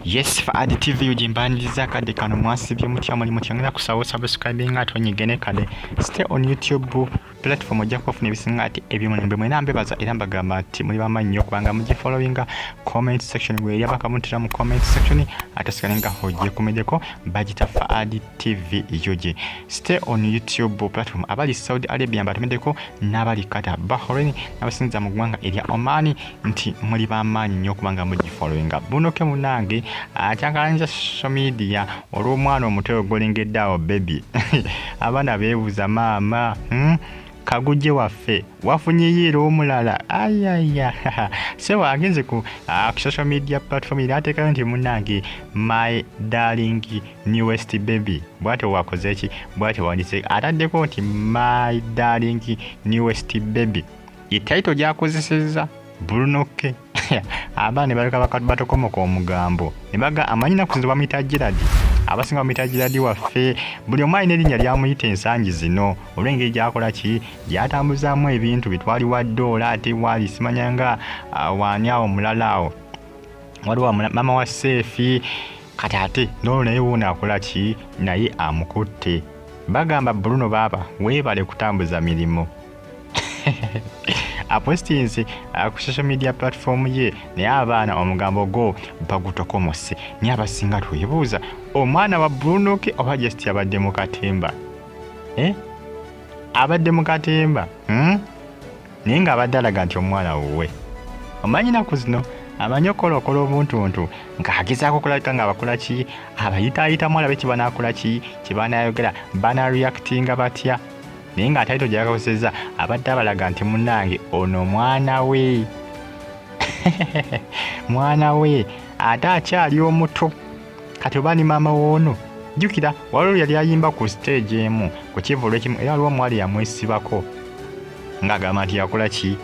Yes, for Adi TV ujimbaniliza kade kano mwasibye mutya mulimu kyangera kusaba subscribing atonyigene kade. Stay on YouTube platform ojja kufuna ebisinga ati ebyomulembe mwena mbebaza era mbagamba ati muli bamannyi okubanga mujje following comment section where yabakamutira mu comment section atasigalenga hojje kumedeko bagita for Adi TV yoje. Stay on YouTube platform abali Saudi Arabia mbatumedeko n'abali Qatar, Bahrain n'abasinza mu ggwanga erya Oman nti muli bamannyi okubanga mujje following Bruno ke munange akyakalanza social media olw'omwana omuto ogolengedde awo baby abaana beebuuza maama kagujje waffe wafunyeyo Omulala ayaya so agenze ku social media platform ira ateekayo nti munange my darling newest baby bw'atyo wakoze ki bw'atyo wanditse ataddeko nti my darling newest baby itaito gyakozeseza Bruno ke abaana baleka batokomoka omugambo nebaga amanyina kuzinza bamuyita Gerard abasinga bamuyita Gerard waffe buli omu alina erinnya lyamuyita ensangi zino olw'engeri gyakola ki gyatambuzaamu ebintu bitwali wa ddoola ate wali simanyanga waani awo omulala awo waliwo mama wa Seefi kati ate n'olwo naye wuuno akola ki naye amukutte bagamba Bruno baaba weebale kutambuza mirimu apostinze ku social media platform ye naye abaana omugambo go bagutokomose naye abasinga twebuuza omwana wa Bruno ke oba just abadde mu katemba abadde mu katemba naye ng'abadde alaga nti omwana wuwe omanyi naku zino amanyi okolokola obuntuntu ng'agezaako okulabika ng'abakola ki abayitaayitamu alabe kibanakola ki kibanayogera banareactinga batya naye ng'ataito gyakakoseza abadde abalaga nti munnange ono mwana we mwana we ate akyali omuto kati oba ni maama w'ono jjukira waliwo yali ayimba ku stage emu ku kivulo ekimu era waliwo omuwala yamwesibako ng'agamba nti yakola ki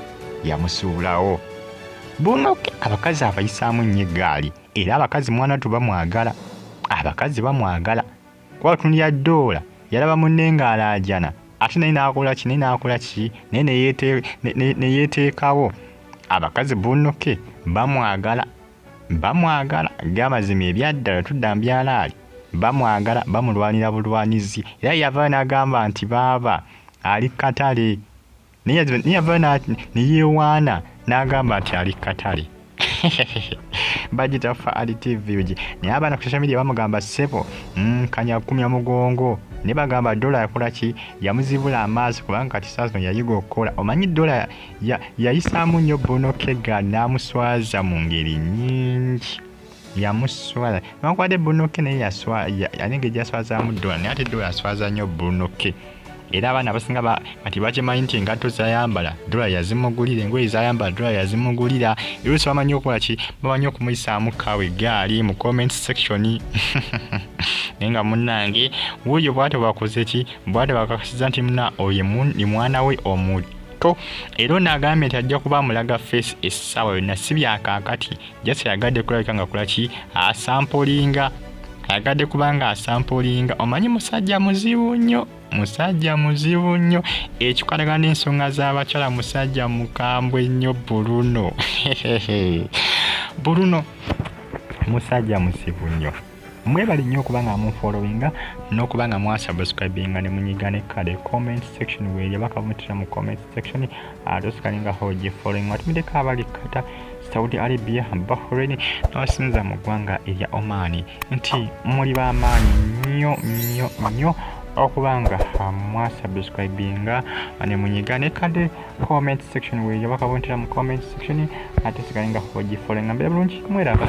yamusuulawo Bruno abakazi abayisaamu nnyo eggaali era abakazi mwana tubamwagala abakazi bamwagala kuba tunulya ddoola yalaba munne ng'alaajana ate naye n'akola ki naye neyeteekawo abakazi Bruno ke bamwagala gy'amazima ebyaddala tudda mbyalaali bamwagala bamulwanira bulwanizi era yava n'agamba nti baaba ali katale naye yava neyeewaana n'agamba nti ali katale bagita for Adi TV uji naye abaana ku social media bamugamba ssebo kanya kumya mugongo ne bagamba dola yakola ki yamuzibula amaaso kubanga kati saaso yayiga okukola omanyi dola yayisaamu nnyo Bruno Kega n'amuswaza mu ngeri nnyingi yamuswaza newankubadde Bruno Ke naye yanenge gyaswazaamu dola naye ate dola yaswaza nnyo Bruno Ke era abaana abasinga bati bakimanyi nti engatto zayambala dola yazimugulira engoye zayambala dola yazimugulira era so bamanyi okukola ki bamanyi okumuyisaamu kawe gaali mu comment section naye nga munnange wuuyo bw'ate bakoze ki bw'ate bakakasiza nti muna oyo ni mwana we omuto era n'agambye nti ajja kuba amulaga face essaawa yonna si byakaakati jasi yagadde kulabika nga kola ki asampolinga agadde kubanga asampolinga omanyi musajja muzibu nnyo ekikwatagana n'ensonga z'abakyala musajja mukambwe nnyo Bruno musajja musibu nnyo mwebali nnyo okubanga mufollowinga n'okubanga mwasubscribinga ne munyigane kale comment section where bakamutira mu comment section atosikalinga hojje following watumideko abali Qatar, Saudi Arabia, Bahrain n'abasinza mu ggwanga erya Oman nti muli b'amaanyi nnyo okubanga mwasubscribinga ne munyigane kale comment section where bakamutira mu comment section atosikalinga hojje following mbere bulungi mweraba.